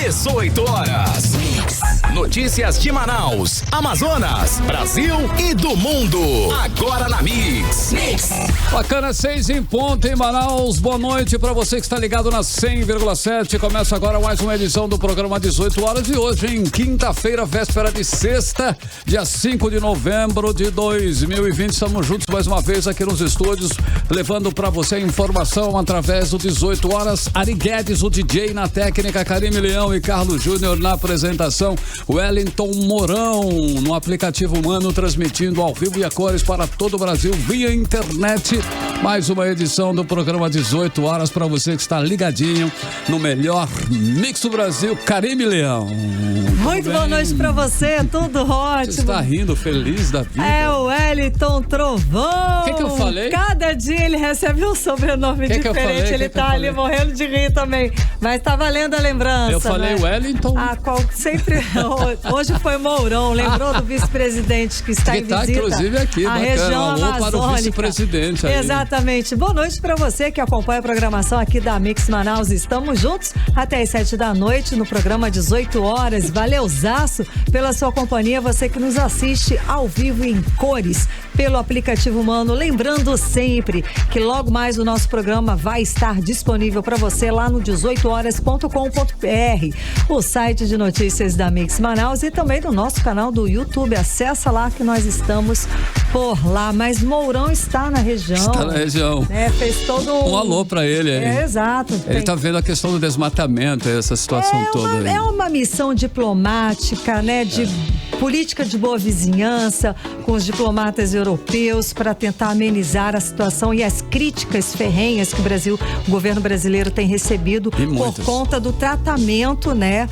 18 horas. Notícias de Manaus, Amazonas, Brasil e do mundo. Agora na Mix. Bacana, 6 em ponto em Manaus. Boa noite pra você que está ligado na 100,7. Começa agora mais uma edição do programa 18 horas. E hoje, em quinta-feira, véspera de sexta, dia 5 de novembro de 2020. Estamos juntos mais uma vez aqui nos estúdios, levando pra você a informação através do 18 horas. Ari Guedes, o DJ na técnica, Karime Leão e Carlos Júnior na apresentação. Wellington Mourão no aplicativo Humano, transmitindo ao vivo e a cores para todo o Brasil via internet. Mais uma edição do programa 18 horas para você que está ligadinho no melhor mix do Brasil, Karime Leão. Muito boa noite para você, tudo ótimo. Você está rindo, feliz da vida. É o Wellington Trovão. O que eu falei? Cada dia ele recebe um sobrenome diferente. Ele tá ali morrendo de rir também. Mas tá valendo a lembrança. Eu falei, né? Wellington. Sempre. Hoje foi Mourão, lembrou do vice-presidente que está em visita. Que tá inclusive aqui, a bacana, região amazônica. Para o vice-presidente aí. Exatamente. Boa noite para você que acompanha a programação aqui da Mix Manaus. Estamos juntos até as 7 da noite no programa 18 horas. Valeuzaço pela sua companhia, você que nos assiste ao vivo em cores pelo aplicativo Humano. Lembrando sempre que logo mais o nosso programa vai estar disponível para você lá no 18horas.com.br, o site de notícias da Mix Manaus, e também no nosso canal do YouTube. Acessa lá que nós estamos por lá. Mas Mourão está na região. Está na região. Fez todo um alô para ele. Exato. Ele está vendo a questão do desmatamento, essa situação toda. É uma missão diplomática, né? De política de boa vizinhança com os diplomatas europeus para tentar amenizar a situação e as críticas ferrenhas que o governo brasileiro tem recebido por conta do tratamento, né?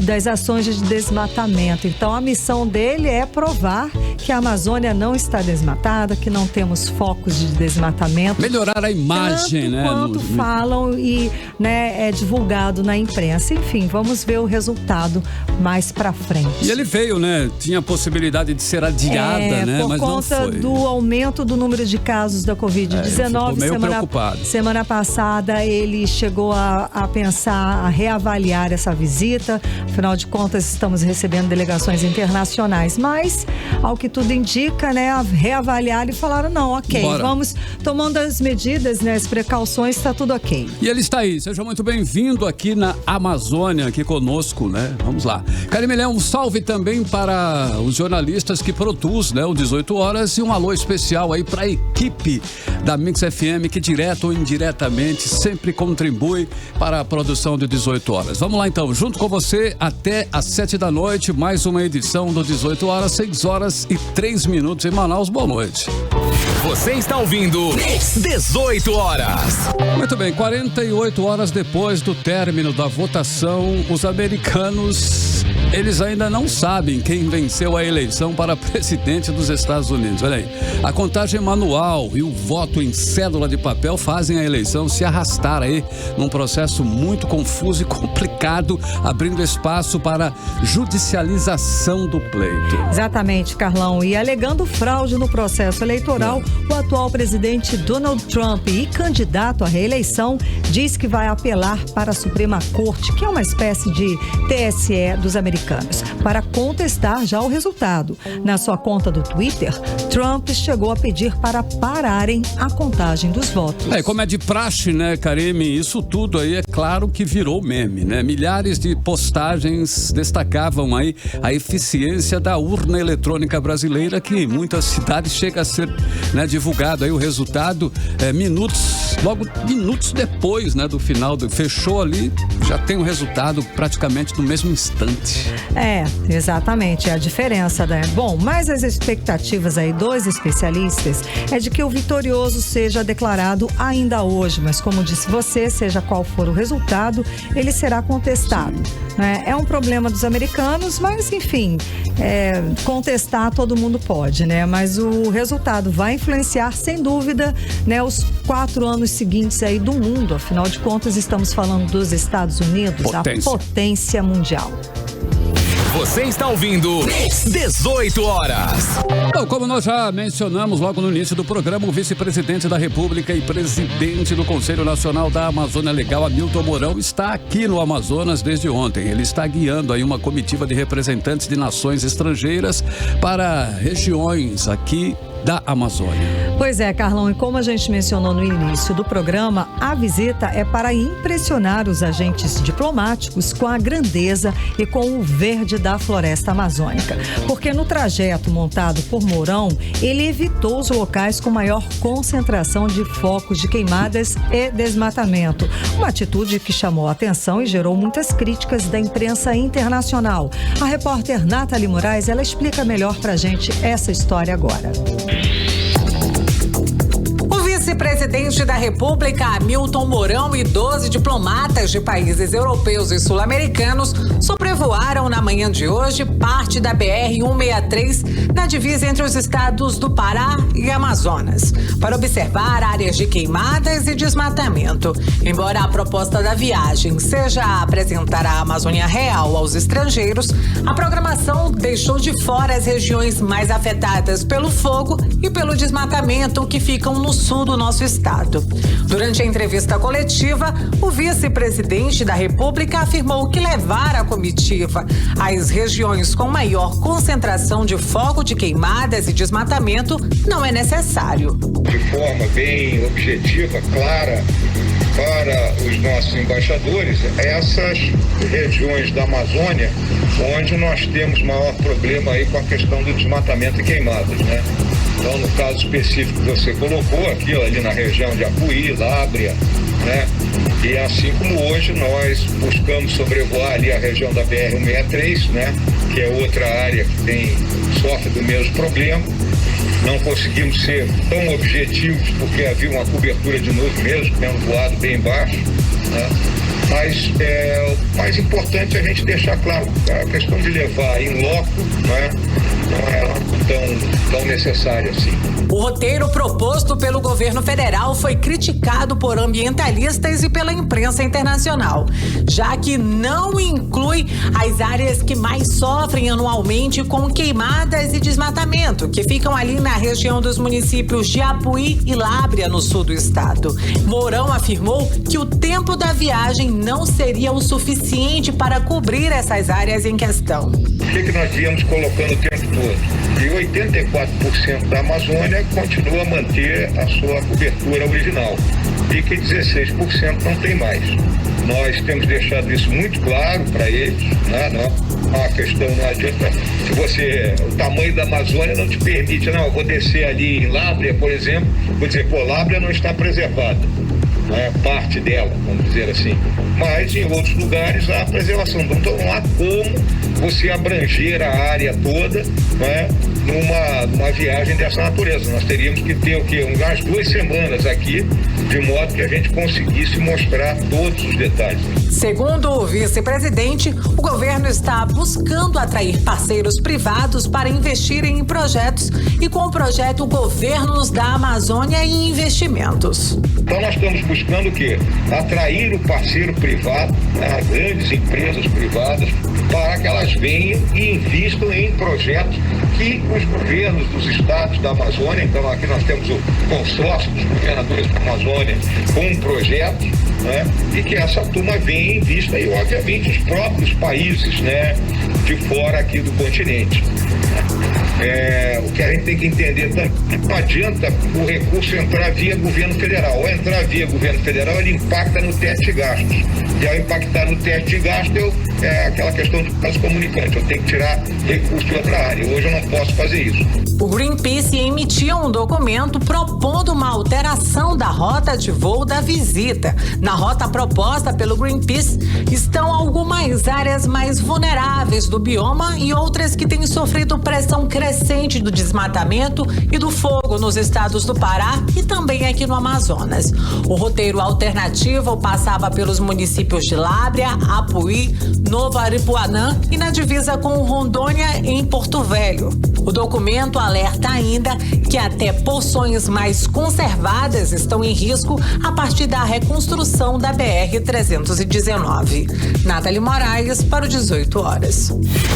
Das ações de desmatamento. Então a missão dele é provar que a Amazônia não está desmatada, que não temos focos de desmatamento. Melhorar a imagem, tanto né? Quanto falam e, né, é divulgado na imprensa. Enfim, vamos ver o resultado mais pra frente. E ele veio, né? Tinha possibilidade de ser adiada, né? Mas não foi. Por conta do aumento do número de casos da Covid-19. Meio preocupado. Semana passada ele chegou a pensar, a reavaliar essa visita. Afinal de contas, estamos recebendo delegações internacionais. Mas, ao que tudo indica, né? Reavaliar e falaram, não, ok, bora. Vamos tomando as medidas, né? As precauções, tá tudo ok. E ele está aí. Seja muito bem-vindo aqui na Amazônia, aqui conosco, né? Vamos lá. Karime Leão, um salve também para os jornalistas que produzem, né, o 18 horas, e um alô especial aí para a equipe da Mix FM que direto ou indiretamente sempre contribui para a produção de 18 horas. Vamos lá então, junto com você até às 7 da noite, mais uma edição do 18 horas, 6 horas e 3 minutos em Manaus. Boa noite. Você está ouvindo 18 horas. Muito bem, 48 horas depois do término da votação, os americanos, eles ainda não sabem quem venceu a eleição para presidente dos Estados Unidos. Olha aí, a contagem manual e o voto em cédula de papel fazem a eleição se arrastar aí num processo muito confuso e complicado, abrindo espaço para judicialização do pleito. Exatamente, Carlão. E alegando fraude no processo eleitoral, o atual presidente Donald Trump e candidato à reeleição diz que vai apelar para a Suprema Corte, que é uma espécie de TSE dos americanos, para contestar já o resultado. Na sua conta do Twitter, Trump chegou a pedir para pararem a contagem dos votos. Como é de praxe, né, Karime? Isso tudo aí é claro que virou meme, né? Milhares de postagens destacavam aí a eficiência da urna eletrônica brasileira, que em muitas cidades chega a ser, né, divulgado aí o resultado minutos depois, né, do final, fechou ali, já tem o resultado praticamente no mesmo instante. Exatamente, é a diferença, né? Bom, mas as expectativas aí dos especialistas é de que o vitorioso seja declarado ainda hoje, mas como disse você, seja qual for o resultado, ele será contestado, né? É um problema dos americanos, mas enfim, contestar todo mundo pode, né? Mas o resultado vai influenciar, sem dúvida, né, os 4 anos seguintes aí do mundo. Afinal de contas, estamos falando dos Estados Unidos, a potência mundial. Você está ouvindo 18 horas. Bom, como nós já mencionamos logo no início do programa, o vice-presidente da República e presidente do Conselho Nacional da Amazônia Legal, Hamilton Mourão, está aqui no Amazonas desde ontem. Ele está guiando aí uma comitiva de representantes de nações estrangeiras para regiões aqui da Amazônia. Pois é, Carlão, e como a gente mencionou no início do programa, a visita é para impressionar os agentes diplomáticos com a grandeza e com o verde da floresta amazônica. Porque no trajeto montado por Mourão, ele evitou os locais com maior concentração de focos de queimadas e desmatamento. Uma atitude que chamou a atenção e gerou muitas críticas da imprensa internacional. A repórter Nathalie Moraes, ela explica melhor pra gente essa história agora. O vice-presidente da República, Hamilton Mourão, e 12 diplomatas de países europeus e sul-americanos sobrevoaram na manhã de hoje parte da BR-163 na divisa entre os estados do Pará e Amazonas, para observar áreas de queimadas e desmatamento. Embora a proposta da viagem seja apresentar a Amazônia real aos estrangeiros, a programação deixou de fora as regiões mais afetadas pelo fogo e pelo desmatamento que ficam no sul do nosso estado. Durante a entrevista coletiva, o vice-presidente da República afirmou que levar a comitiva às regiões com maior concentração de fogo de queimadas e desmatamento não é necessário. De forma bem objetiva, clara, para os nossos embaixadores, essas regiões da Amazônia onde nós temos maior problema aí com a questão do desmatamento e queimadas, né? Então, no caso específico que você colocou, aqui ali na região de Apuí, Lábrea, né? E assim como hoje nós buscamos sobrevoar ali a região da BR-163, né? Que é outra área que sofre do mesmo problema. Não conseguimos ser tão objetivos porque havia uma cobertura de nuvem mesmo, tendo voado bem baixo, né? Mas o mais importante é a gente deixar claro a questão de levar em loco, né? Não é tão necessário assim. O roteiro proposto pelo governo federal foi criticado por ambientalistas e pela imprensa internacional, já que não inclui as áreas que mais sofrem anualmente com queimadas e desmatamento, que ficam ali na região dos municípios de Apuí e Lábrea, no sul do estado. Mourão afirmou que o tempo da viagem não seria o suficiente para cobrir essas áreas em questão. O que nós viemos colocando o tempo todo? E 84% da Amazônia continua a manter a sua cobertura original e que 16% não tem mais. Nós temos deixado isso muito claro para eles, né? Não, a questão não adianta, o tamanho da Amazônia não te permite, não, eu vou descer ali em Lábrea, por exemplo, vou dizer, Lábrea não está preservada, né? Parte dela, vamos dizer assim, mas em outros lugares há preservação, então não há como você abranger a área toda, né? Numa viagem dessa natureza. Nós teríamos que ter umas 2 semanas aqui, de modo que a gente conseguisse mostrar todos os detalhes. Segundo o vice-presidente, o governo está buscando atrair parceiros privados para investirem em projetos e com o projeto Governos da Amazônia e Investimentos. Então nós estamos buscando o quê? Atrair o parceiro privado, né? Grandes empresas privadas, para que elas venham e invistam em projetos que os governos dos estados da Amazônia, então aqui nós temos o consórcio dos governadores da Amazônia com um projeto, né? E que essa turma venha e invista e obviamente os próprios países, né? De fora aqui do continente. O que a gente tem que entender também, não adianta o recurso entrar via governo federal. Ao entrar via governo federal, ele impacta no teto de gastos. E ao impactar no teto de gastos, aquela questão do caso comunicante. Eu tenho que tirar recurso de outra área. Hoje eu não posso fazer isso. O Greenpeace emitiu um documento propondo uma alteração da rota de voo da visita. Na rota proposta pelo Greenpeace estão algumas áreas mais vulneráveis do bioma e outras que têm sofrido pressão crescente do desmatamento e do fogo nos estados do Pará e também aqui no Amazonas. O roteiro alternativo passava pelos municípios de Lábrea, Apuí, Novo Aripuanã e na divisa com Rondônia em Porto Velho. O documento alerta ainda que até porções mais conservadas estão em risco a partir da reconstrução duplicação da BR-319. Nathalie Moraes para o 18 horas.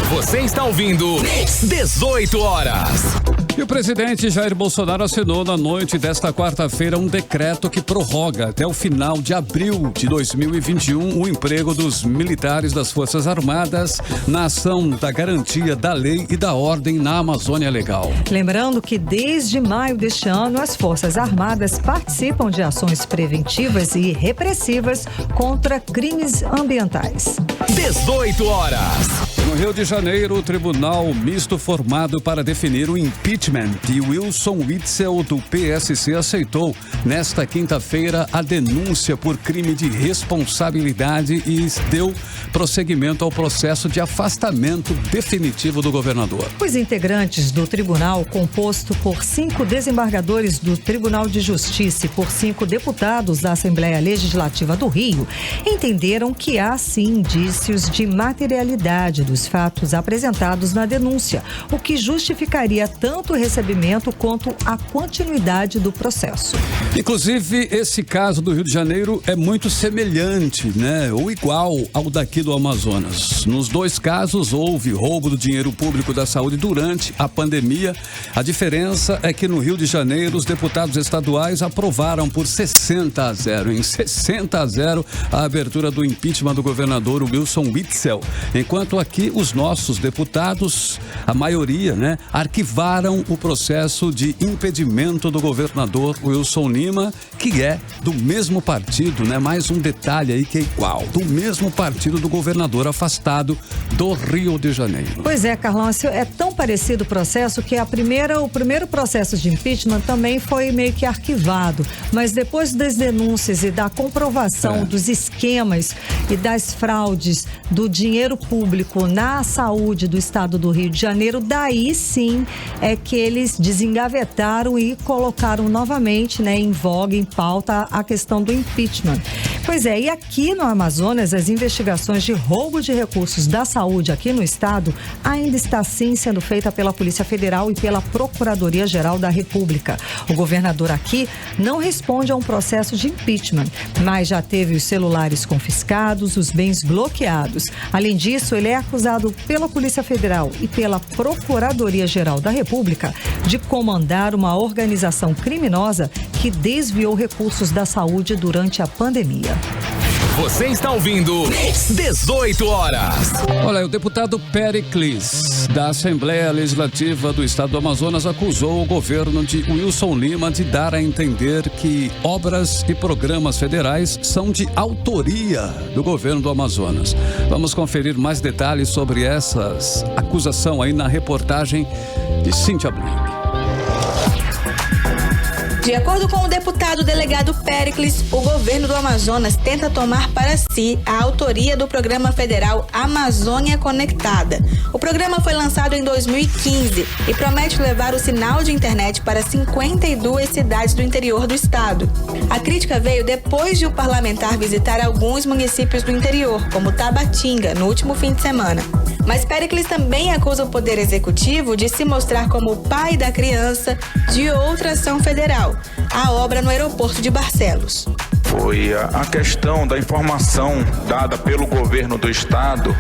Você está ouvindo 18 horas. E o presidente Jair Bolsonaro assinou na noite desta quarta-feira um decreto que prorroga até o final de abril de 2021 o emprego dos militares das Forças Armadas na ação da garantia da lei e da ordem na Amazônia Legal. Lembrando que desde maio deste ano as Forças Armadas participam de ações preventivas e repressivas contra crimes ambientais. 18 horas. No Rio de Janeiro, o Tribunal Misto formado para definir o impeachment de Wilson Witzel do PSC aceitou nesta quinta-feira a denúncia por crime de responsabilidade e deu prosseguimento ao processo de afastamento definitivo do governador. Os integrantes do tribunal, composto por 5 desembargadores do Tribunal de Justiça e por 5 deputados da Assembleia Legislativa do Rio, entenderam que há sim indícios de materialidade dos fatos apresentados na denúncia, o que justificaria tanto o recebimento quanto a continuidade do processo. Inclusive, esse caso do Rio de Janeiro é muito semelhante, né? Ou igual ao daqui do Amazonas. Nos dois casos, houve roubo do dinheiro público da saúde durante a pandemia. A diferença é que no Rio de Janeiro, os deputados estaduais aprovaram por 60-0, em 60-0, a abertura do impeachment do governador Wilson Witzel. Enquanto aqui, os nossos deputados, a maioria, né, arquivaram o processo de impedimento do governador Wilson Lima, que é do mesmo partido, né? Mais um detalhe aí que é igual, do mesmo partido do governador afastado do Rio de Janeiro. Pois é, Carlão, é tão parecido o processo que o primeiro processo de impeachment também foi meio que arquivado, mas depois das denúncias e da comprovação dos esquemas e das fraudes do dinheiro público na saúde do estado do Rio de Janeiro, daí sim é que eles desengavetaram e colocaram novamente, né, em voga, em pauta, a questão do impeachment. Pois é, e aqui no Amazonas, as investigações de roubo de recursos da saúde aqui no estado ainda está sim sendo feita pela Polícia Federal e pela Procuradoria-Geral da República. O governador aqui não responde a um processo de impeachment, mas já teve os celulares confiscados, os bens bloqueados. Além disso, ele é acusado pela Polícia Federal e pela Procuradoria-Geral da República de comandar uma organização criminosa que desviou recursos da saúde durante a pandemia. Você está ouvindo 18 horas. Olha, o deputado Péricles, da Assembleia Legislativa do Estado do Amazonas, acusou o governo de Wilson Lima de dar a entender que obras e programas federais são de autoria do governo do Amazonas. Vamos conferir mais detalhes sobre essa acusação aí na reportagem de Cíntia Blink. De acordo com o deputado delegado Péricles, o governo do Amazonas tenta tomar para si a autoria do programa federal Amazônia Conectada. O programa foi lançado em 2015 e promete levar o sinal de internet para 52 cidades do interior do estado. A crítica veio depois de o parlamentar visitar alguns municípios do interior, como Tabatinga, no último fim de semana. Mas Péricles também acusa o Poder Executivo de se mostrar como o pai da criança de outra ação federal, a obra no aeroporto de Barcelos. Foi a questão da informação dada pelo governo do estado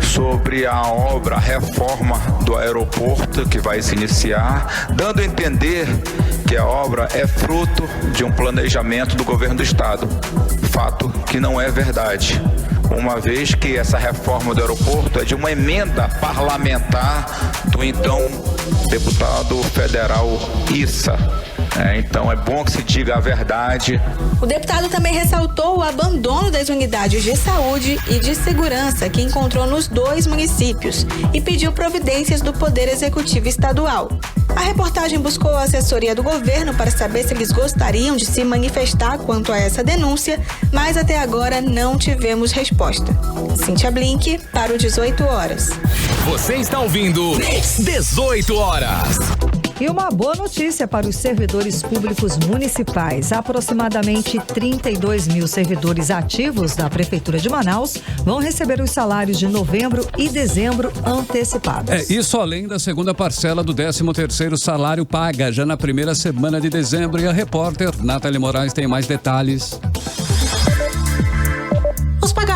sobre a obra, a reforma do aeroporto que vai se iniciar, dando a entender que a obra é fruto de um planejamento do governo do estado. Fato que não é verdade, uma vez que essa reforma do aeroporto é de uma emenda parlamentar do então deputado federal Issa. Então é bom que se diga a verdade. O deputado também ressaltou o abandono das unidades de saúde e de segurança que encontrou nos dois municípios e pediu providências do Poder Executivo Estadual. A reportagem buscou a assessoria do governo para saber se eles gostariam de se manifestar quanto a essa denúncia, mas até agora não tivemos resposta. Cíntia Blink, para o 18 horas. Você está ouvindo 18 horas. E uma boa notícia para os servidores públicos municipais. Aproximadamente 32 mil servidores ativos da Prefeitura de Manaus vão receber os salários de novembro e dezembro antecipados. Isso além da segunda parcela do 13º salário paga já na primeira semana de dezembro. E a repórter Nathalie Moraes tem mais detalhes.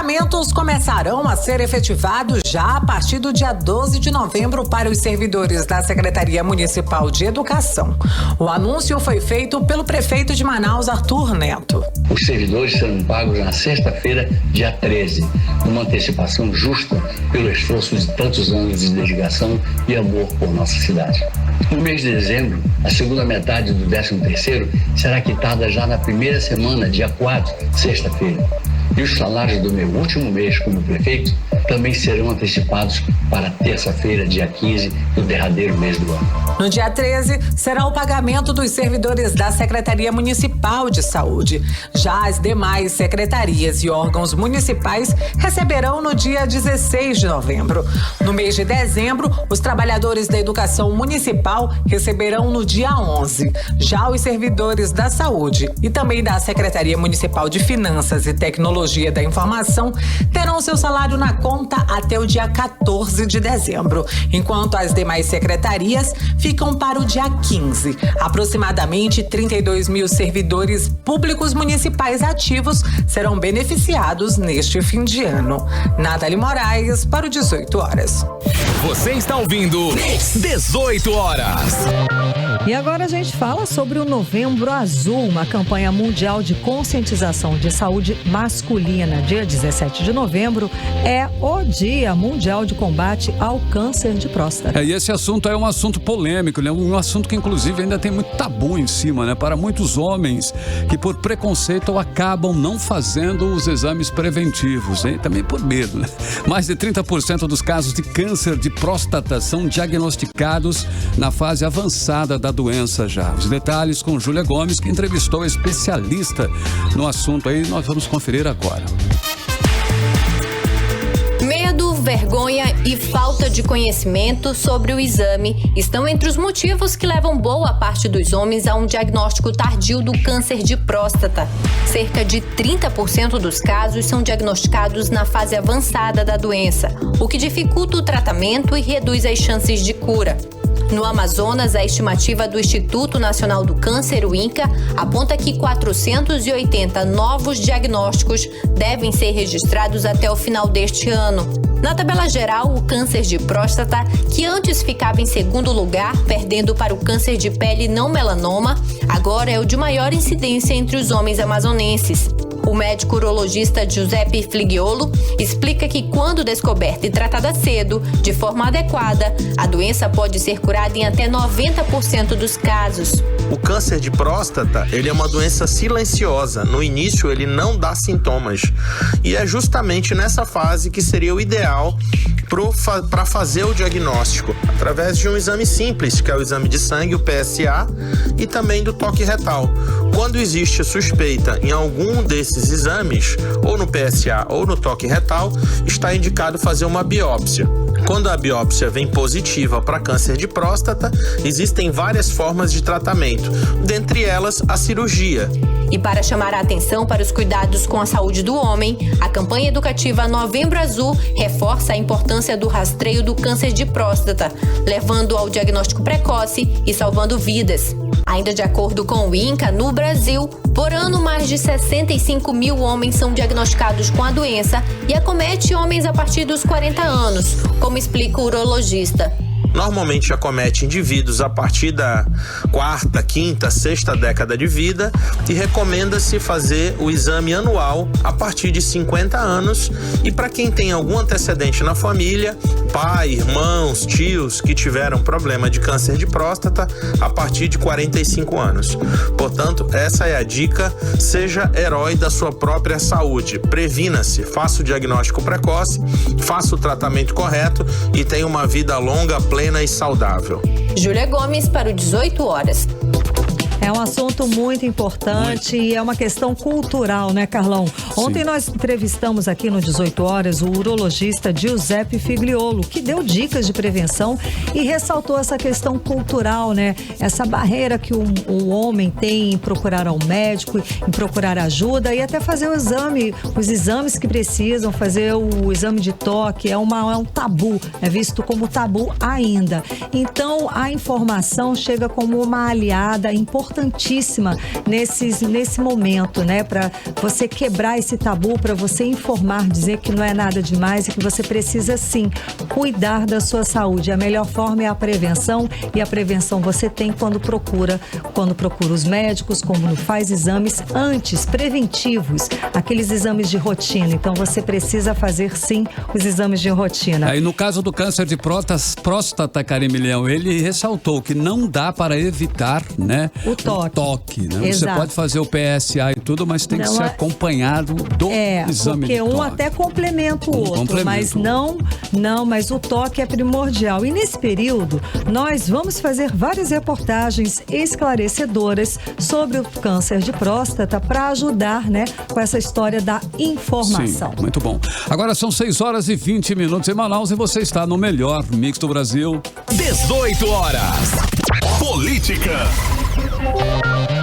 pagamentos começarão a ser efetivados já a partir do dia 12 de novembro para os servidores da Secretaria Municipal de Educação. O anúncio foi feito pelo prefeito de Manaus, Arthur Neto. Os servidores serão pagos na sexta-feira, dia 13, numa antecipação justa pelo esforço de tantos anos de dedicação e amor por nossa cidade. No mês de dezembro, a segunda metade do 13º será quitada já na primeira semana, dia 4, sexta-feira. E os salários do meu último mês como prefeito também serão antecipados para terça-feira, dia 15, do derradeiro mês do ano. No dia 13, será o pagamento dos servidores da Secretaria Municipal de Saúde. Já as demais secretarias e órgãos municipais receberão no dia 16 de novembro. No mês de dezembro, os trabalhadores da educação municipal receberão no dia 11. Já os servidores da saúde e também da Secretaria Municipal de Finanças e Tecnologia da Informação terão seu salário na conta até o dia 14 de dezembro, enquanto as demais secretarias ficam para o dia 15. Aproximadamente 32 mil servidores públicos municipais ativos serão beneficiados neste fim de ano. Nathalie Moraes para o 18 horas. Você está ouvindo 18 horas. E agora a gente fala sobre o Novembro Azul, uma campanha mundial de conscientização de saúde masculina. Dia 17 de novembro é o Dia Mundial de Combate ao Câncer de Próstata. E esse assunto é um assunto polêmico, né? Um assunto que inclusive ainda tem muito tabu em cima, né? Para muitos homens que por preconceito acabam não fazendo os exames preventivos, hein? Também por medo, né? Mais de 30% dos casos de câncer de próstata são diagnosticados na fase avançada da doença já. Os detalhes com Júlia Gomes, que entrevistou especialista no assunto aí, nós vamos conferir agora. Medo, vergonha e falta de conhecimento sobre o exame estão entre os motivos que levam boa parte dos homens a um diagnóstico tardio do câncer de próstata. Cerca de 30% dos casos são diagnosticados na fase avançada da doença, o que dificulta o tratamento e reduz as chances de cura. No Amazonas, a estimativa do Instituto Nacional do Câncer, o INCA, aponta que 480 novos diagnósticos devem ser registrados até o final deste ano. Na tabela geral, o câncer de próstata, que antes ficava em segundo lugar, perdendo para o câncer de pele não melanoma, agora é o de maior incidência entre os homens amazonenses. O médico urologista Giuseppe Fligiolo explica que quando descoberta e tratada cedo, de forma adequada, a doença pode ser curada em até 90% dos casos. O câncer de próstata, ele é uma doença silenciosa. No início, ele não dá sintomas. E é justamente nessa fase que seria o ideal para fazer o diagnóstico, através de um exame simples, que é o exame de sangue, o PSA, e também do toque retal. Quando existe suspeita em algum desses exames, ou no PSA ou no toque retal, está indicado fazer uma biópsia. Quando a biópsia vem positiva para câncer de próstata, existem várias formas de tratamento, dentre elas a cirurgia. E para chamar a atenção para os cuidados com a saúde do homem, a campanha educativa Novembro Azul reforça a importância do rastreio do câncer de próstata, levando ao diagnóstico precoce e salvando vidas. Ainda de acordo com o INCA, no Brasil, por ano, mais de 65 mil homens são diagnosticados com a doença e acomete homens a partir dos 40 anos, como explica o urologista. Normalmente acomete indivíduos a partir da 4ª, 5ª, 6ª década de vida e recomenda-se fazer o exame anual a partir de 50 anos e para quem tem algum antecedente na família, pai, irmãos, tios que tiveram problema de câncer de próstata a partir de 45 anos. Portanto, essa é a dica, seja herói da sua própria saúde, previna-se, faça o diagnóstico precoce, faça o tratamento correto e tenha uma vida longa, plena e saudável. Júlia Gomes para o 18 horas. É um assunto muito importante e é uma questão cultural, né, Carlão? Ontem nós entrevistamos aqui no 18 horas o urologista Giuseppe Fligiolo, que deu dicas de prevenção e ressaltou essa questão cultural, né? Essa barreira que o homem tem em procurar ao médico, em procurar ajuda e até fazer o exame, os exames que precisam, fazer o exame de toque, é um tabu, é visto como tabu ainda. Então, a informação chega como uma aliada importante importantíssima nesse momento, né? Para você quebrar esse tabu, para você informar, dizer que não é nada demais e que você precisa sim cuidar da sua saúde. A melhor forma é a prevenção, e a prevenção você tem quando procura os médicos, quando faz exames antes, preventivos, aqueles exames de rotina. Então você precisa fazer sim os exames de rotina. Aí no caso do câncer de próstata, Carimilhão, ele ressaltou que não dá para evitar, né, o toque, né? Você pode fazer o PSA e tudo, mas tem que ser acompanhado do exame de toque. Porque um até complementa o outro, mas mas o toque é primordial. E nesse período, nós vamos fazer várias reportagens esclarecedoras sobre o câncer de próstata para ajudar, né, com essa história da informação. Sim, muito bom. Agora são 6h20 em Manaus e você está no melhor mix do Brasil. 18 horas. Política.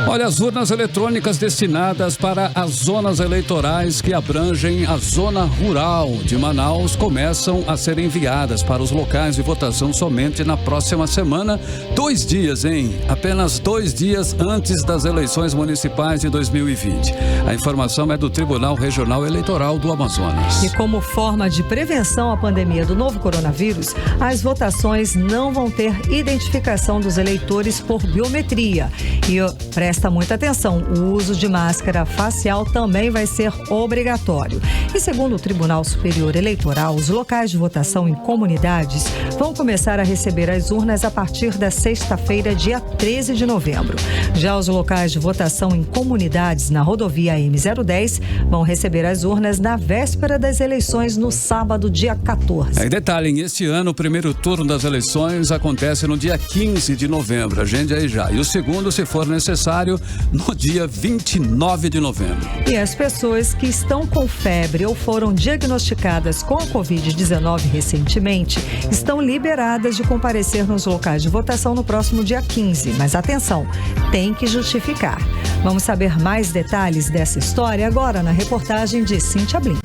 Olha, as urnas eletrônicas destinadas para as zonas eleitorais que abrangem a zona rural de Manaus começam a ser enviadas para os locais de votação somente na próxima semana. 2 dias, hein? Apenas 2 dias antes das eleições municipais de 2020. A informação é do Tribunal Regional Eleitoral do Amazonas. E como forma de prevenção à pandemia do novo coronavírus, as votações não vão ter identificação dos eleitores por biometria. E presta muita atenção, o uso de máscara facial também vai ser obrigatório. E segundo o Tribunal Superior Eleitoral, os locais de votação em comunidades vão começar a receber as urnas a partir da sexta-feira, dia 13 de novembro. Já os locais de votação em comunidades na rodovia M010 vão receber as urnas na véspera das eleições no sábado, dia 14. Em detalhe, este ano o primeiro turno das eleições acontece no dia 15 de novembro. Agende aí já. E o segundo, se for necessário, no dia 29 de novembro. E as pessoas que estão com febre ou foram diagnosticadas com a Covid-19 recentemente estão liberadas de comparecer nos locais de votação no próximo dia 15. Mas atenção, tem que justificar. Vamos saber mais detalhes dessa história agora na reportagem de Cíntia Blink.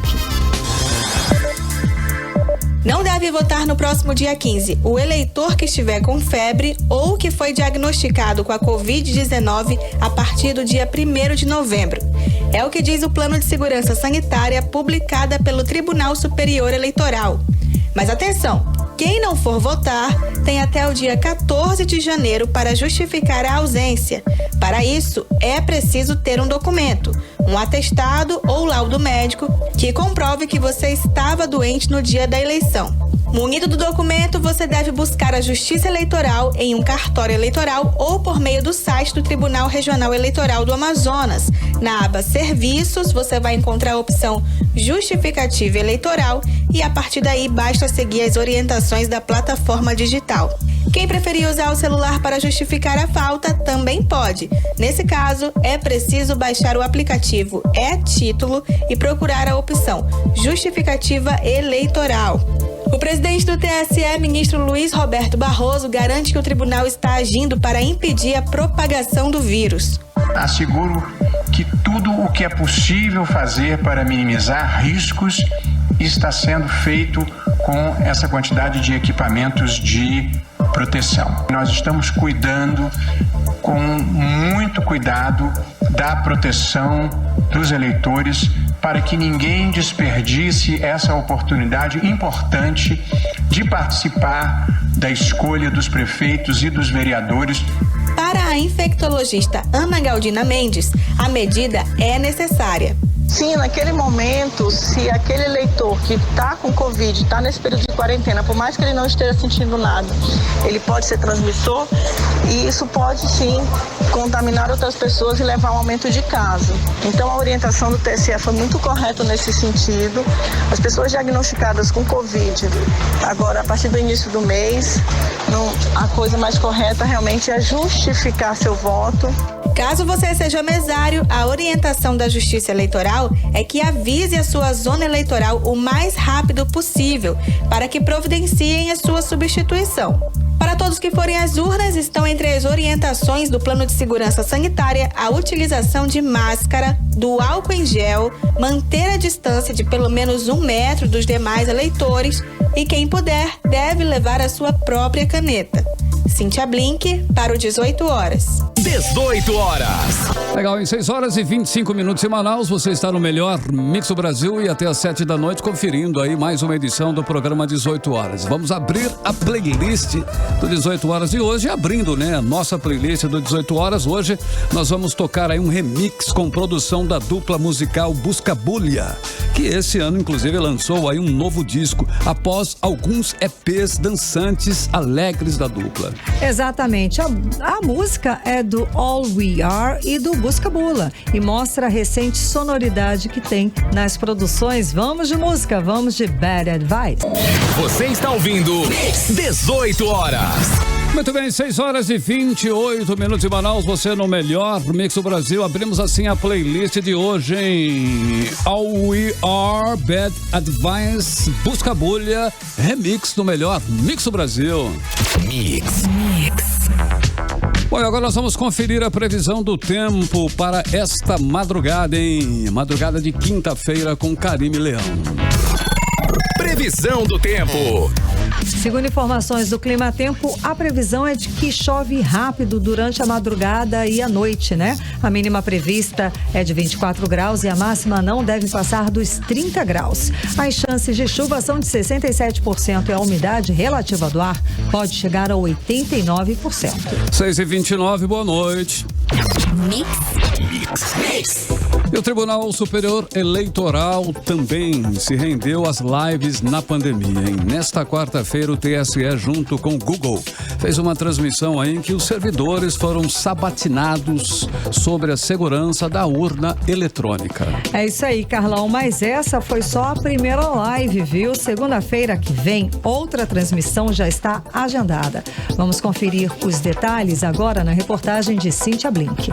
Não deve votar no próximo dia 15 o eleitor que estiver com febre ou que foi diagnosticado com a Covid-19 a partir do dia 1º de novembro. É o que diz o Plano de Segurança Sanitária publicada pelo Tribunal Superior Eleitoral. Mas atenção, quem não for votar tem até o dia 14 de janeiro para justificar a ausência. Para isso, é preciso ter um documento, um atestado ou laudo médico que comprove que você estava doente no dia da eleição. Munido do documento, você deve buscar a Justiça Eleitoral em um cartório eleitoral ou por meio do site do Tribunal Regional Eleitoral do Amazonas. Na aba Serviços, você vai encontrar a opção Justificativa Eleitoral e a partir daí basta seguir as orientações da plataforma digital. Quem preferir usar o celular para justificar a falta também pode. Nesse caso, é preciso baixar o aplicativo e-Título e procurar a opção Justificativa Eleitoral. O presidente do TSE, ministro Luiz Roberto Barroso, garante que o tribunal está agindo para impedir a propagação do vírus. Asseguro que tudo o que é possível fazer para minimizar riscos está sendo feito com essa quantidade de equipamentos de proteção. Nós estamos cuidando com muito cuidado da proteção dos eleitores para que ninguém desperdice essa oportunidade importante de participar da escolha dos prefeitos e dos vereadores. Para a infectologista Ana Galdina Mendes, a medida é necessária. Sim, naquele momento, se aquele eleitor que está com Covid, está nesse período de quarentena, por mais que ele não esteja sentindo nada, ele pode ser transmissor e isso pode sim contaminar outras pessoas e levar a um aumento de caso. Então a orientação do TSE foi muito correta nesse sentido. As pessoas diagnosticadas com Covid, agora a partir do início do mês, a coisa mais correta realmente é justificar seu voto. Caso você seja mesário, a orientação da Justiça Eleitoral é que avise a sua zona eleitoral o mais rápido possível para que providenciem a sua substituição. Para todos que forem às urnas, estão entre as orientações do Plano de Segurança Sanitária a utilização de máscara, do álcool em gel, manter a distância de pelo menos 1 metro dos demais eleitores e quem puder deve levar a sua própria caneta. Cíntia Blink para o 18 horas. 18 horas. Legal, em 6 horas e 25 minutos em Manaus, você está no melhor Mix do Brasil e até às 7 da noite conferindo aí mais uma edição do programa 18 horas. Vamos abrir a playlist do 18 horas de hoje, abrindo, né, a nossa playlist do 18 horas. Hoje nós vamos tocar aí um remix com produção da dupla musical Buscabulha, que esse ano inclusive lançou aí um novo disco após alguns EPs dançantes alegres da dupla. Exatamente, a música é do All We Are e do Buscabulha e mostra a recente sonoridade que tem nas produções. Vamos de música, vamos de Bad Advice. Você está ouvindo 18 horas. Muito bem, 6 horas e 28 minutos em Manaus, você no melhor Mix do Brasil. Abrimos assim a playlist de hoje em All We Are, Bad Advice, Buscabulha, remix do melhor Mix do Brasil. Mix. Bom, agora nós vamos conferir a previsão do tempo para esta madrugada, hein? Madrugada de quinta-feira com Karime Leão. Previsão do tempo. Segundo informações do Clima Tempo, a previsão é de que chove rápido durante a madrugada e a noite, né? A mínima prevista é de 24 graus e a máxima não deve passar dos 30 graus. As chances de chuva são de 67% e a umidade relativa do ar pode chegar a 89%. 6h29, boa noite. Mix. E o Tribunal Superior Eleitoral também se rendeu às lives na pandemia, hein? Nesta quarta-feira, o TSE, junto com o Google, fez uma transmissão aí em que os servidores foram sabatinados sobre a segurança da urna eletrônica. É isso aí, Carlão, mas essa foi só a primeira live, viu? Segunda-feira que vem, outra transmissão já está agendada. Vamos conferir os detalhes agora na reportagem de Cíntia Blink.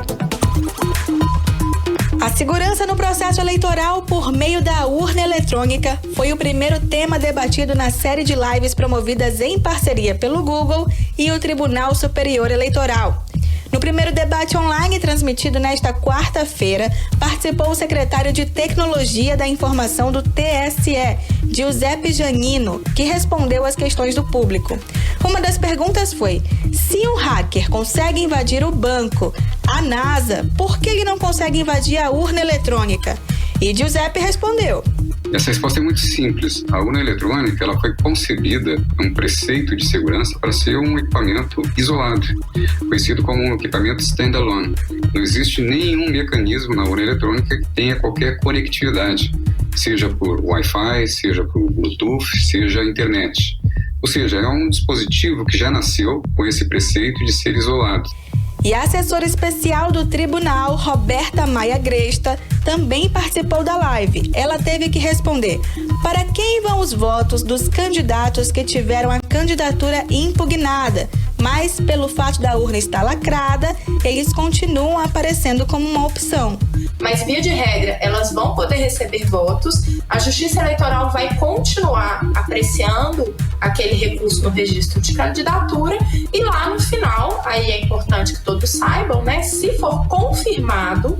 A segurança no processo eleitoral por meio da urna eletrônica foi o primeiro tema debatido na série de lives promovidas em parceria pelo Google e o Tribunal Superior Eleitoral. No primeiro debate online transmitido nesta quarta-feira, participou o secretário de Tecnologia da Informação do TSE, Giuseppe Janino, que respondeu às questões do público. Uma das perguntas foi: se um hacker consegue invadir o banco, a NASA, por que ele não consegue invadir a urna eletrônica? E Giuseppe respondeu: essa resposta é muito simples. A urna eletrônica ela foi concebida, um preceito de segurança, para ser um equipamento isolado, conhecido como um equipamento standalone. Não existe nenhum mecanismo na urna eletrônica que tenha qualquer conectividade, seja por Wi-Fi, seja por Bluetooth, seja internet. Ou seja, é um dispositivo que já nasceu com esse preceito de ser isolado. E a assessora especial do tribunal, Roberta Maia Gresta, também participou da live. Ela teve que responder: para quem vão os votos dos candidatos que tiveram a candidatura impugnada, mas pelo fato da urna estar lacrada, eles continuam aparecendo como uma opção. Mas, via de regra, elas vão poder receber votos, a Justiça Eleitoral vai continuar apreciando aquele recurso no registro de candidatura e lá no final, aí é importante que todos saibam, né, se for confirmado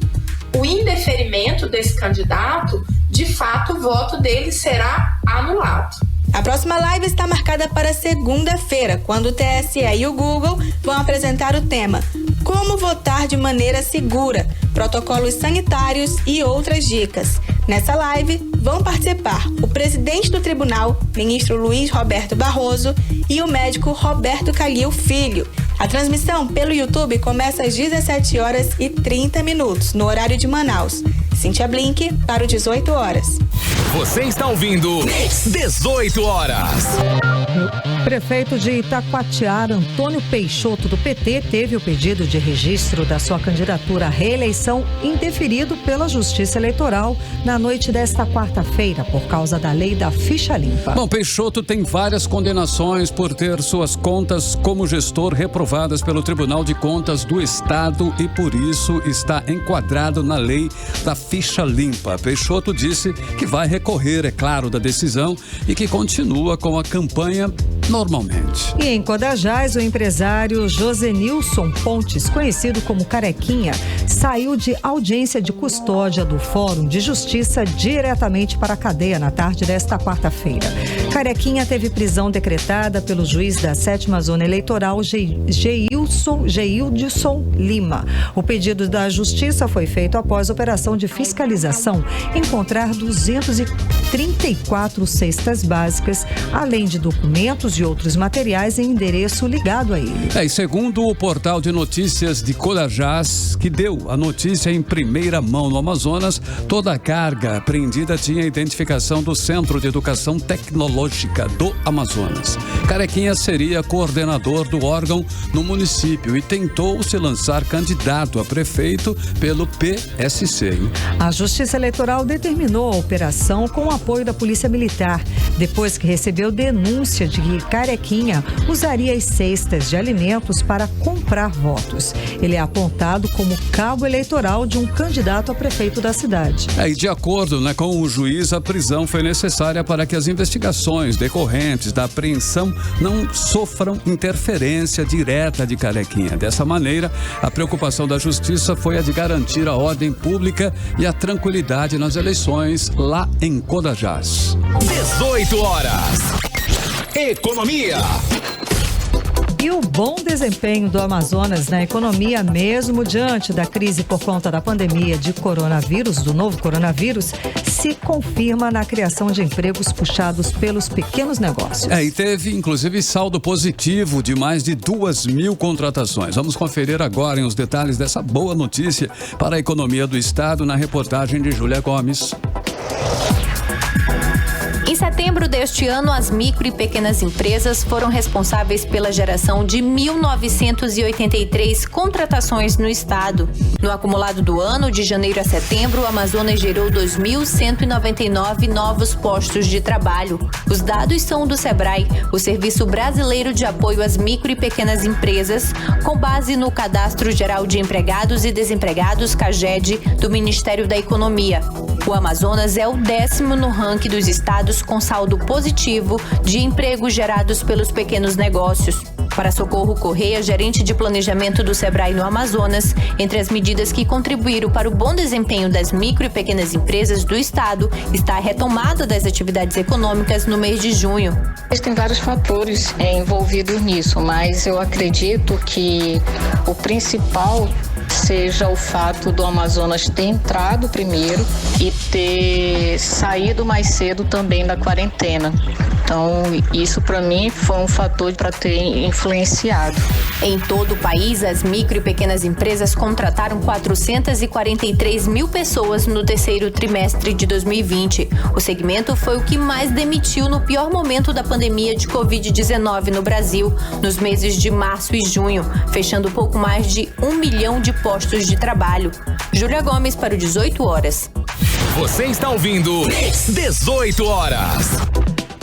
o indeferimento desse candidato, de fato o voto dele será anulado. A próxima live está marcada para segunda-feira, quando o TSE e o Google vão apresentar o tema Como votar de maneira segura, protocolos sanitários e outras dicas. Nessa live vão participar o presidente do tribunal, ministro Luiz Roberto Barroso, e o médico Roberto Calil Filho. A transmissão pelo YouTube começa às 17h30, no horário de Manaus. Cíntia Blink para o 18 horas. Você está ouvindo 18 horas. O prefeito de Itacoatiara, Antônio Peixoto, do PT, teve o pedido de registro da sua candidatura à reeleição indeferido pela Justiça Eleitoral na noite desta quarta-feira, por causa da lei da ficha limpa. Bom, Peixoto tem várias condenações por ter suas contas como gestor reprovadas pelo Tribunal de Contas do Estado e por isso está enquadrado na lei da ficha limpa. Peixoto disse que vai recorrer, é claro, da decisão e que continua com a campanha normalmente. E em Codajás, o empresário Josenilson Pontes, conhecido como Carequinha, saiu de audiência de custódia do Fórum de Justiça diretamente para a cadeia na tarde desta quarta-feira. Carequinha teve prisão decretada pelo juiz da 7ª Zona Eleitoral, Geildson Lima. O pedido da Justiça foi feito após operação de fiscalização encontrar 234 cestas básicas, além de documentos e outros materiais em endereço ligado a ele. E segundo o portal de notícias de Codajás, que deu a notícia em primeira mão no Amazonas, toda a carga apreendida tinha identificação do Centro de Educação Tecnológica do Amazonas. Carequinha seria coordenador do órgão no município e tentou se lançar candidato a prefeito pelo PSC. A Justiça Eleitoral determinou a operação com o apoio da Polícia Militar, depois que recebeu denúncia de que Carequinha usaria as cestas de alimentos para comprar votos. Ele é apontado como cabo eleitoral de um candidato a prefeito da cidade. E de acordo com o juiz, a prisão foi necessária para que as investigações decorrentes da apreensão não sofram interferência direta de Carequinha. Dessa maneira, a preocupação da Justiça foi a de garantir a ordem pública e a tranquilidade nas eleições lá em Codajás. 18 horas. Economia. E o bom desempenho do Amazonas na economia, mesmo diante da crise por conta da pandemia de coronavírus, do novo coronavírus, se confirma na criação de empregos puxados pelos pequenos negócios. E teve, inclusive, saldo positivo de mais de 2.000 contratações. Vamos conferir agora os detalhes dessa boa notícia para a economia do estado na reportagem de Júlia Gomes. Em setembro deste ano, as micro e pequenas empresas foram responsáveis pela geração de 1.983 contratações no estado. No acumulado do ano, de janeiro a setembro, o Amazonas gerou 2.199 novos postos de trabalho. Os dados são do SEBRAE, o Serviço Brasileiro de Apoio às Micro e Pequenas Empresas, com base no Cadastro Geral de Empregados e Desempregados, CAGED, do Ministério da Economia. O Amazonas é o 10º no ranking dos estados com saldo positivo de empregos gerados pelos pequenos negócios. Para Socorro Correia, gerente de planejamento do SEBRAE no Amazonas, entre as medidas que contribuíram para o bom desempenho das micro e pequenas empresas do estado está a retomada das atividades econômicas no mês de junho. Tem vários fatores envolvidos nisso, mas eu acredito que o principal seja o fato do Amazonas ter entrado primeiro e ter saído mais cedo também da quarentena. Então, isso para mim foi um fator para ter influenciado. Em todo o país, as micro e pequenas empresas contrataram 443 mil pessoas no terceiro trimestre de 2020. O segmento foi o que mais demitiu no pior momento da pandemia de Covid-19 no Brasil, nos meses de março e junho, fechando pouco mais de 1 milhão de postos de trabalho. Júlia Gomes para o 18 horas. Você está ouvindo 18 horas.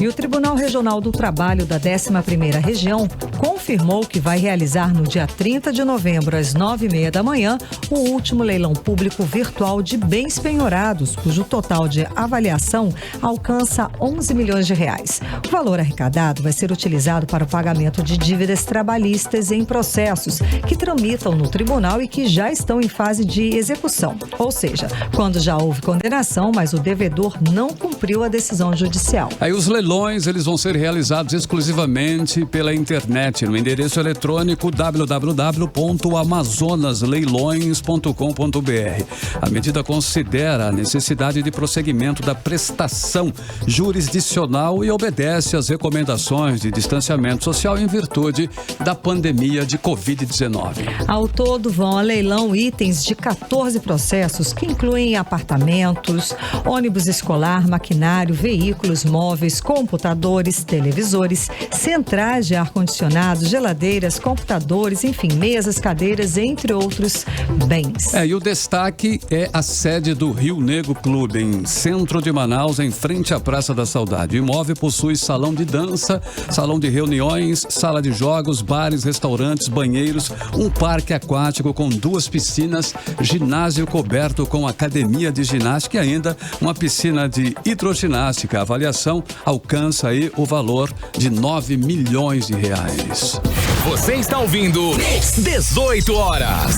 E o Tribunal Regional do Trabalho da 11ª Região confirmou que vai realizar no dia 30 de novembro, às 9h30 da manhã, o último leilão público virtual de bens penhorados, cujo total de avaliação alcança 11 milhões de reais. O valor arrecadado vai ser utilizado para o pagamento de dívidas trabalhistas em processos que tramitam no tribunal e que já estão em fase de execução. Ou seja, quando já houve condenação, mas o devedor não cumpriu a decisão judicial. Aí os leilões, eles vão ser realizados exclusivamente pela internet, no endereço eletrônico www.amazonasleilões.com.br. A medida considera a necessidade de prosseguimento da prestação jurisdicional e obedece às recomendações de distanciamento social em virtude da pandemia de Covid-19. Ao todo, vão a leilão itens de 14 processos que incluem apartamentos, ônibus escolar, maquinário, veículos móveis, computadores, televisores, centrais de ar-condicionado, ar-condicionado, geladeiras, computadores, enfim, mesas, cadeiras, entre outros bens. E o destaque é a sede do Rio Negro Clube, em centro de Manaus, em frente à Praça da Saudade. O imóvel possui salão de dança, salão de reuniões, sala de jogos, bares, restaurantes, banheiros, um parque aquático com 2 piscinas, ginásio coberto com academia de ginástica e ainda uma piscina de hidroginástica. A avaliação alcança aí o valor de 9 milhões de reais. Você está ouvindo 18 horas.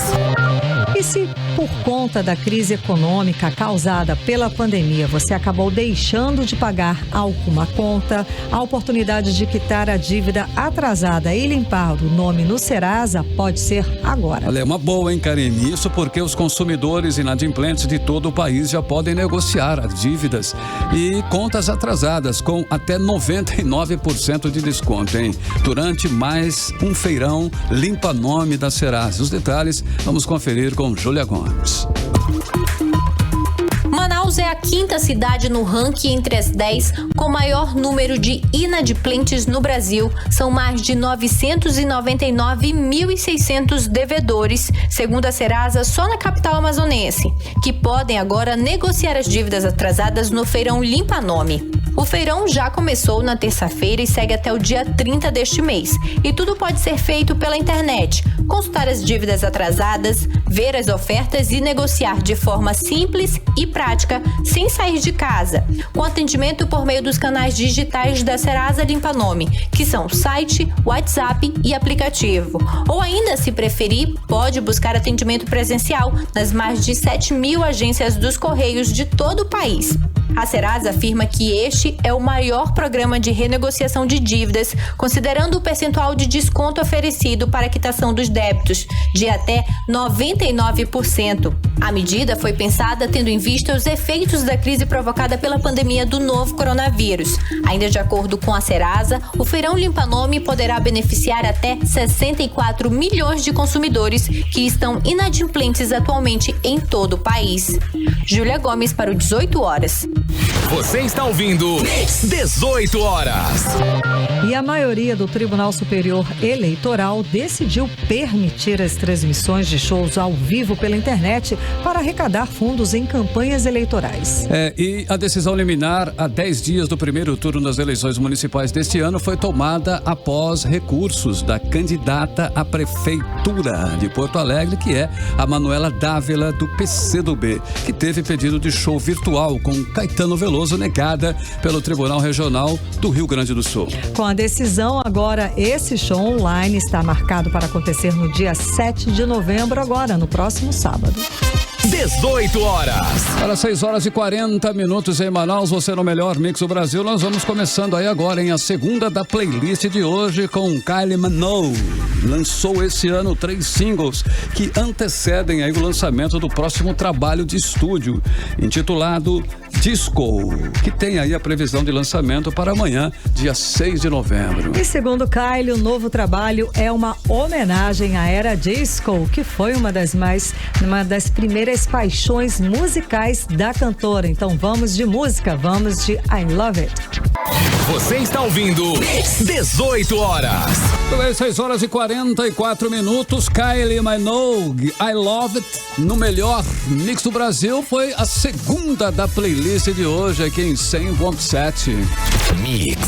E se por conta da crise econômica causada pela pandemia você acabou deixando de pagar alguma conta, a oportunidade de quitar a dívida atrasada e limpar o nome no Serasa pode ser agora. Olha, é uma boa, hein, Karine? Isso porque os consumidores inadimplentes de todo o país já podem negociar as dívidas e contas atrasadas com até 99% de desconto, hein? Durante mais um feirão Limpa Nome da Serasa. Os detalhes vamos conferir com Júlia Gomes. Manaus é a 5ª cidade no ranking entre as 10 com maior número de inadimplentes no Brasil. São mais de 999.600 devedores, segundo a Serasa, só na capital amazonense, que podem agora negociar as dívidas atrasadas no feirão Limpa Nome. O feirão já começou na terça-feira e segue até o dia 30 deste mês. E tudo pode ser feito pela internet. Consultar as dívidas atrasadas, ver as ofertas e negociar de forma simples e prática, sem sair de casa. Com atendimento por meio dos canais digitais da Serasa Limpa Nome, que são site, WhatsApp e aplicativo. Ou ainda, se preferir, pode buscar atendimento presencial nas mais de 7.000 agências dos Correios de todo o país. A Serasa afirma que este é o maior programa de renegociação de dívidas, considerando o percentual de desconto oferecido para a quitação dos débitos, de até 99%. A medida foi pensada tendo em vista os efeitos da crise provocada pela pandemia do novo coronavírus. Ainda de acordo com a Serasa, o feirão Limpa Nome poderá beneficiar até 64 milhões de consumidores que estão inadimplentes atualmente em todo o país. Júlia Gomes para o 18 horas. Você está ouvindo 18 horas. E a maioria do Tribunal Superior Eleitoral decidiu permitir as transmissões de shows ao vivo pela internet para arrecadar fundos em campanhas eleitorais. E a decisão liminar a 10 dias do primeiro turno das eleições municipais deste ano foi tomada após recursos da candidata à prefeitura de Porto Alegre, que é a Manuela Dávila, do PCdoB, que teve pedido de show virtual com Caetano Veloso negada pelo Tribunal Regional do Rio Grande do Sul. Com a decisão, agora esse show online está marcado para acontecer no dia 7 de novembro, agora no próximo sábado. 18 horas. Para 6 horas e 40 minutos em Manaus, você no melhor mix do Brasil. Nós vamos começando aí agora, a segunda da playlist de hoje com Kylie Minogue. Lançou esse ano 3 singles que antecedem aí o lançamento do próximo trabalho de estúdio, intitulado Disco, que tem aí a previsão de lançamento para amanhã, dia 6 de novembro. E segundo Kylie, o novo trabalho é uma homenagem à era disco, que foi uma das primeiras paixões musicais da cantora. Então vamos de música, vamos de I Love It. Você está ouvindo 18 horas. 6 horas e 44 minutos. Kylie Minogue, I Love It, no melhor mix do Brasil, foi a segunda da playlist de hoje aqui em 100.7. Mix.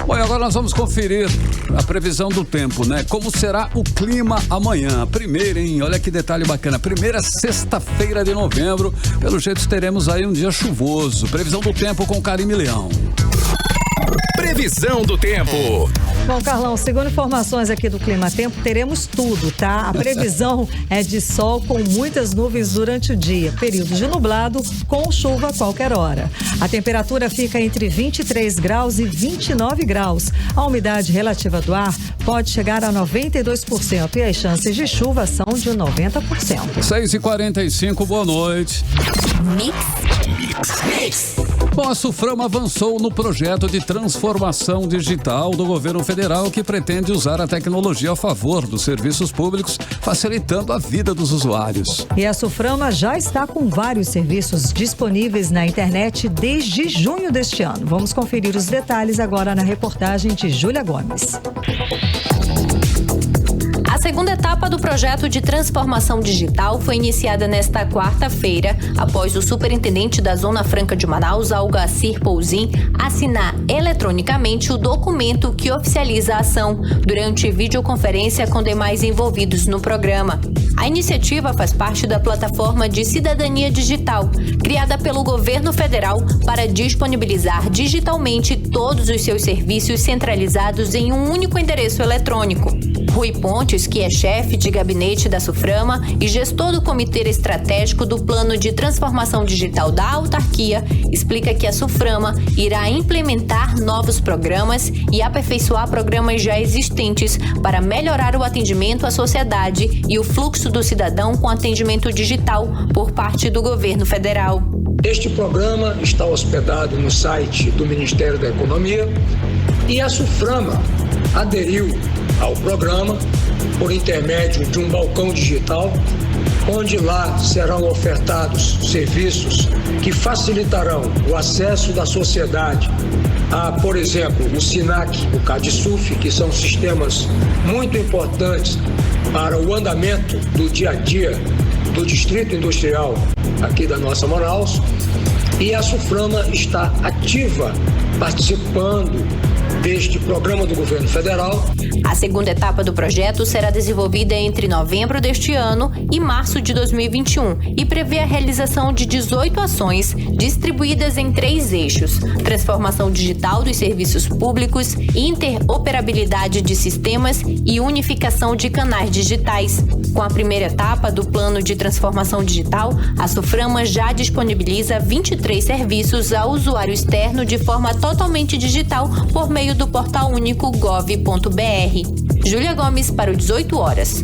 Bom, e agora nós vamos conferir a previsão do tempo, né? Como será o clima amanhã? Primeiro, hein? Olha que detalhe bacana. Primeira sexta-feira de novembro. Pelo jeito teremos aí um dia chuvoso. Previsão do tempo com Karime Leão. Previsão do tempo. Bom, Carlão, segundo informações aqui do Clima Tempo, teremos tudo, tá? A previsão é de sol com muitas nuvens durante o dia, período de nublado com chuva a qualquer hora. A temperatura fica entre 23 graus e 29 graus. A umidade relativa do ar pode chegar a 92% e as chances de chuva são de 90%. 6h45, boa noite. Mix. Bom, a Suframa avançou no projeto de transformação digital do governo federal que pretende usar a tecnologia a favor dos serviços públicos, facilitando a vida dos usuários. E a Suframa já está com vários serviços disponíveis na internet desde junho deste ano. Vamos conferir os detalhes agora na reportagem de Júlia Gomes. A segunda etapa do projeto de transformação digital foi iniciada nesta quarta-feira, após o superintendente da Zona Franca de Manaus, Algacir Pouzin, assinar eletronicamente o documento que oficializa a ação durante videoconferência com demais envolvidos no programa. A iniciativa faz parte da plataforma de cidadania digital, criada pelo governo federal para disponibilizar digitalmente todos os seus serviços centralizados em um único endereço eletrônico. Rui Pontes, que é chefe de gabinete da Suframa e gestor do Comitê Estratégico do Plano de Transformação Digital da Autarquia, explica que a Suframa irá implementar novos programas e aperfeiçoar programas já existentes para melhorar o atendimento à sociedade e o fluxo do cidadão com atendimento digital por parte do governo federal. Este programa está hospedado no site do Ministério da Economia e a Suframa aderiu ao programa por intermédio de um balcão digital, onde lá serão ofertados serviços que facilitarão o acesso da sociedade a, por exemplo, o SINAC, o CADSUF, que são sistemas muito importantes para o andamento do dia a dia do Distrito Industrial aqui da nossa Manaus. E a Suframa está ativa, participando deste programa do governo federal. A segunda etapa do projeto será desenvolvida entre novembro deste ano e março de 2021 e prevê a realização de 18 ações distribuídas em 3 eixos: transformação digital dos serviços públicos, interoperabilidade de sistemas e unificação de canais digitais. Com a primeira etapa do plano de transformação digital, a Suframa já disponibiliza 23 serviços ao usuário externo de forma totalmente digital por meio do portal único gov.br. Júlia Gomes para o 18 horas.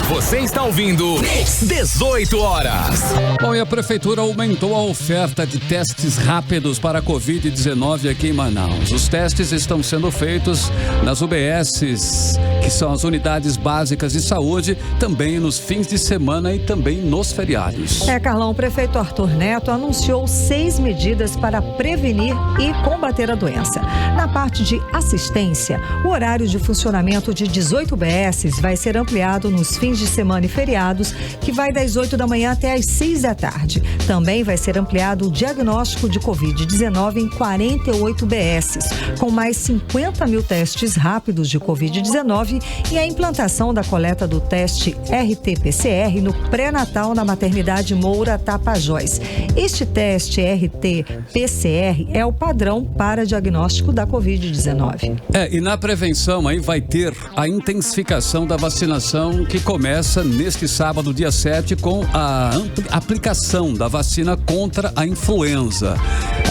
Você está ouvindo 18 horas. Bom, e a Prefeitura aumentou a oferta de testes rápidos para a Covid-19 aqui em Manaus. Os testes estão sendo feitos nas UBSs, que são as unidades básicas de saúde, também nos fins de semana e também nos feriados. Carlão, o prefeito Arthur Neto anunciou 6 medidas para prevenir e combater a doença. Na parte de assistência, o horário de funcionamento de 18 UBSs vai ser ampliado nos fins de semana e feriados, que vai das 8 da manhã até às 6 da tarde. Também vai ser ampliado o diagnóstico de Covid-19 em 48 UBSs, com mais 50 mil testes rápidos de Covid-19 e a implantação da coleta do teste RT-PCR no pré-natal na maternidade Moura Tapajós. Este teste RT-PCR é o padrão para diagnóstico da Covid-19. E na prevenção aí vai ter a intensificação da vacinação que começa neste sábado, dia 7, com a aplicação da vacina contra a influenza.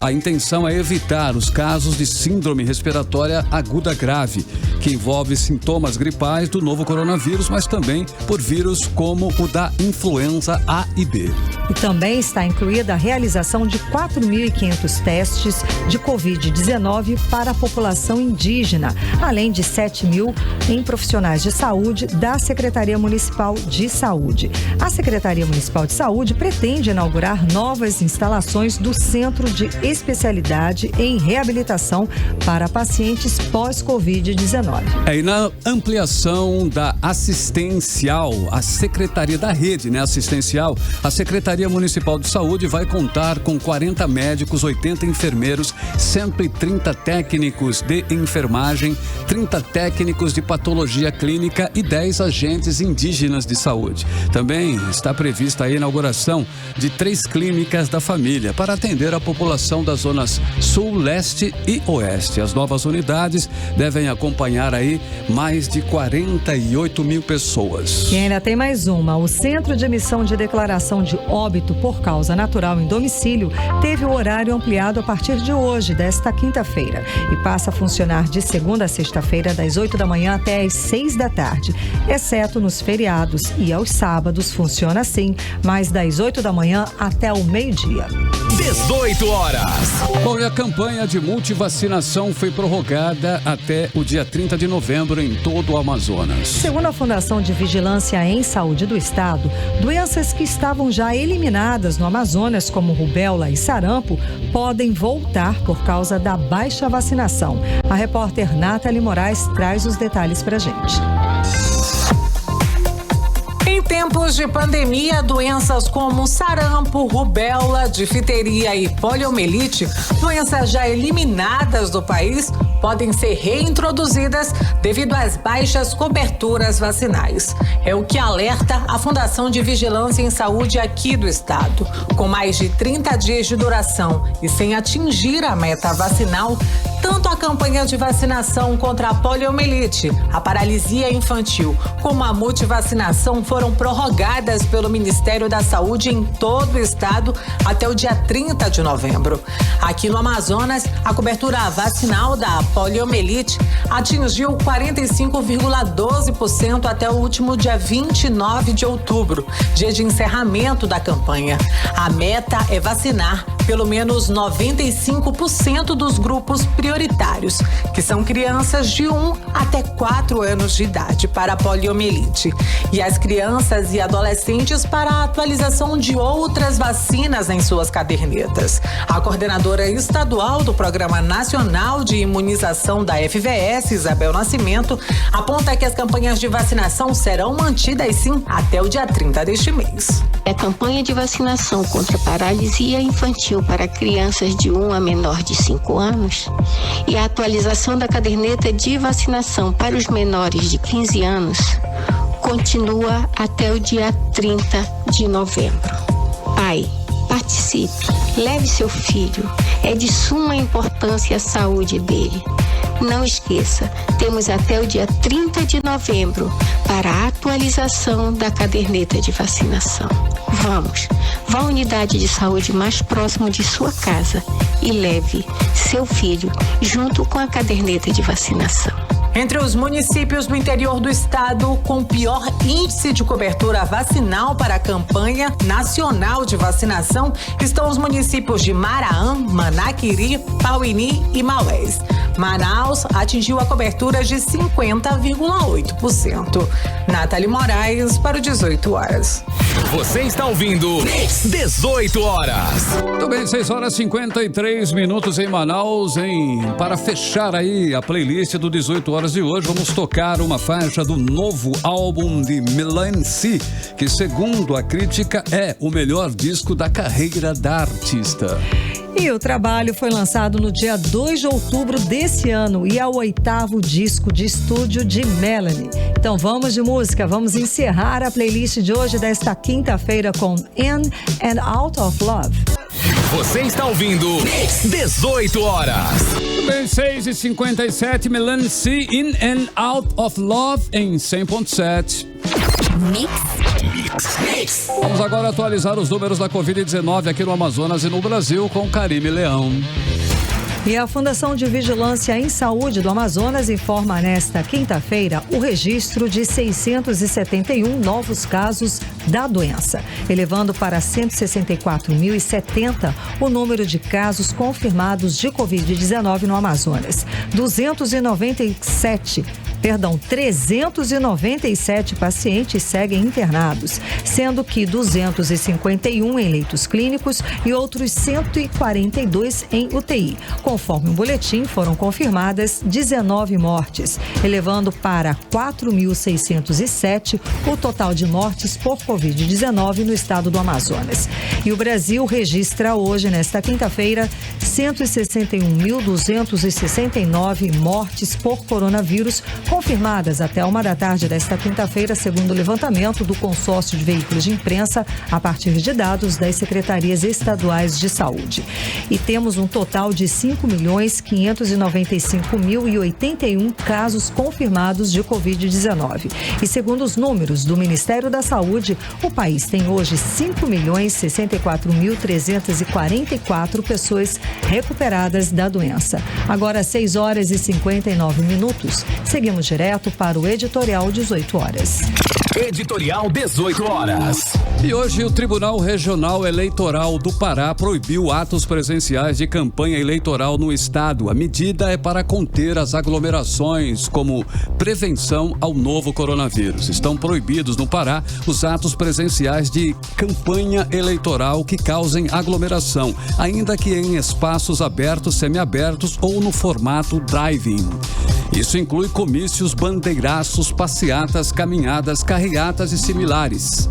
A intenção é evitar os casos de síndrome respiratória aguda grave, que envolve sintomas gripais do novo coronavírus, mas também por vírus como o da influenza A e B. E também está incluída a realização de 4.500 testes de Covid-19 para a população indígena, além de 7.000 em profissionais de saúde da Secretaria Municipal de Saúde. A Secretaria Municipal de Saúde pretende inaugurar novas instalações do Centro de Especialidade em Reabilitação para pacientes pós-Covid-19. E na ampliação da assistencial, a Secretaria da Rede, assistencial, a Secretaria Municipal de Saúde vai contar com 40 médicos, 80 enfermeiros, 130 técnicos de enfermagem, 30 técnicos de patologia clínica e 10 agentes indígenas de saúde. Também está prevista a inauguração de 3 clínicas da família para atender a população das zonas sul, leste e oeste. As novas unidades devem acompanhar aí mais de 48 mil pessoas. E ainda tem mais uma. O Centro de Emissão de Declaração de Óbito por Causa Natural em Domicílio teve o horário ampliado a partir de hoje, desta quinta-feira, e passa a funcionar de segunda a sexta-feira, das 8 da manhã até às 6 da tarde, exceto nos feriados, e aos sábados funciona assim, mas das 8 da manhã até o meio-dia. 18 horas. Bom, e a campanha de multivacinação foi prorrogada até o dia 30 de novembro em todo o Amazonas. Segundo a Fundação de Vigilância em Saúde do Estado, doenças que estavam já eliminadas no Amazonas, como rubéola e sarampo, podem voltar por causa da baixa vacinação. A repórter Nathalie Moraes traz os detalhes pra gente. Em tempos de pandemia, doenças como sarampo, rubéola, difteria e poliomielite, doenças já eliminadas do país, podem ser reintroduzidas devido às baixas coberturas vacinais. É o que alerta a Fundação de Vigilância em Saúde aqui do estado. Com mais de 30 dias de duração e sem atingir a meta vacinal, tanto a campanha de vacinação contra a poliomielite, a paralisia infantil, como a multivacinação foram prorrogadas pelo Ministério da Saúde em todo o estado até o dia 30 de novembro. Aqui no Amazonas, a cobertura vacinal da poliomielite atingiu 45,12% até o último dia 29 de outubro, dia de encerramento da campanha. A meta é vacinar pelo menos 95% dos grupos prioritários, que são crianças de 1 até 4 anos de idade para a poliomielite, e as crianças e adolescentes para a atualização de outras vacinas em suas cadernetas. A coordenadora estadual do Programa Nacional de Imunização da FVS, Isabel Nascimento, aponta que as campanhas de vacinação serão mantidas sim até o dia 30 deste mês. A campanha de vacinação contra a paralisia infantil para crianças de 1 a menor de 5 anos e a atualização da caderneta de vacinação para os menores de 15 anos continua até o dia 30 de novembro. Pai, participe, leve seu filho, é de suma importância a saúde dele. Não esqueça, temos até o dia 30 de novembro para a atualização da caderneta de vacinação. Vá à unidade de saúde mais próxima de sua casa e leve seu filho junto com a caderneta de vacinação. Entre os municípios do interior do estado com pior índice de cobertura vacinal para a campanha nacional de vacinação estão os municípios de Maraã, Manaquiri, Pauini e Maués. Manaus atingiu a cobertura de 50,8%. Nathalie Moraes para o 18 horas. Você está ouvindo 18 horas. Também 6 horas 53 minutos em Manaus. Para fechar aí a playlist do 18 horas de hoje, vamos tocar uma faixa do novo álbum de Melanie C, que segundo a crítica é o melhor disco da carreira da artista. E o trabalho foi lançado no dia 2 de outubro desse ano e é o 8º disco de estúdio de Melanie. Então vamos de música, vamos encerrar a playlist de hoje desta quinta-feira com In and Out of Love. Você está ouvindo 18 horas. Bem, 6h57, Melanie C, In and Out of Love em 100.7. Mix. Vamos agora atualizar os números da Covid-19 aqui no Amazonas e no Brasil com Karime Leão. E a Fundação de Vigilância em Saúde do Amazonas informa nesta quinta-feira o registro de 671 novos casos da doença, elevando para 164.070 o número de casos confirmados de Covid-19 no Amazonas. 397 pacientes seguem internados, sendo que 251 em leitos clínicos e outros 142 em UTI. Conforme o boletim, foram confirmadas 19 mortes, elevando para 4.607 o total de mortes por Covid-19 no estado do Amazonas. E o Brasil registra hoje, nesta quinta-feira, 161.269 mortes por coronavírus confirmadas até 1h desta quinta-feira, segundo o levantamento do consórcio de veículos de imprensa a partir de dados das secretarias estaduais de saúde. E temos um total de 5.595.081 casos confirmados de Covid-19. E segundo os números do Ministério da Saúde, o país tem hoje 5.064.344 pessoas recuperadas da doença. Agora 6 horas e 59 minutos. Seguimos direto para o Editorial 18 horas. Editorial 18 horas. E hoje o Tribunal Regional Eleitoral do Pará proibiu atos presenciais de campanha eleitoral no estado. A medida é para conter as aglomerações como prevenção ao novo coronavírus. Estão proibidos no Pará os atos presenciais de campanha eleitoral que causem aglomeração, ainda que em espaços abertos, semiabertos ou no formato drive-in. Isso inclui comícios, bandeiraços, passeatas, caminhadas, carreatas e similares.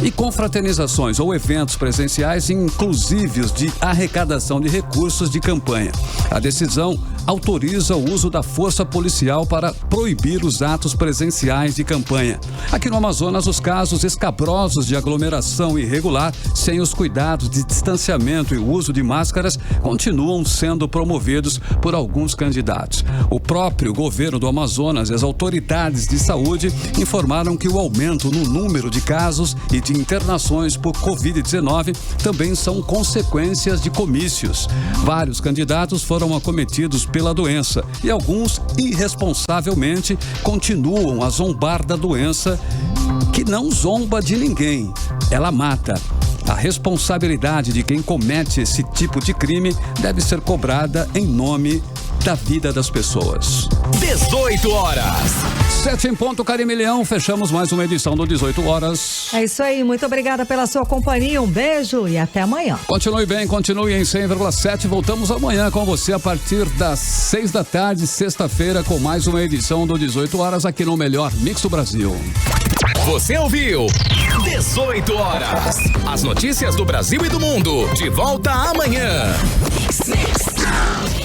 E confraternizações ou eventos presenciais inclusivos de arrecadação de recursos de campanha. A decisão autoriza o uso da força policial para proibir os atos presenciais de campanha. Aqui no Amazonas, os casos escabrosos de aglomeração irregular, sem os cuidados de distanciamento e o uso de máscaras, continuam sendo promovidos por alguns candidatos. O próprio governo do Amazonas e as autoridades de saúde informaram que o aumento no número de casos e de internações por Covid-19 também são consequências de comícios. Vários candidatos foram acometidos pela doença e alguns, irresponsavelmente, continuam a zombar da doença, que não zomba de ninguém, ela mata. A responsabilidade de quem comete esse tipo de crime deve ser cobrada em nome da vida das pessoas. 18 horas. 7 em ponto, Karime Leão. Fechamos mais uma edição do 18 horas. É isso aí. Muito obrigada pela sua companhia. Um beijo e até amanhã. Continue bem, continue em 100,7. Voltamos amanhã com você a partir das 6 da tarde, sexta-feira, com mais uma edição do 18 horas aqui no Melhor Mix do Brasil. Você ouviu 18 horas. As notícias do Brasil e do mundo. De volta amanhã. Mix.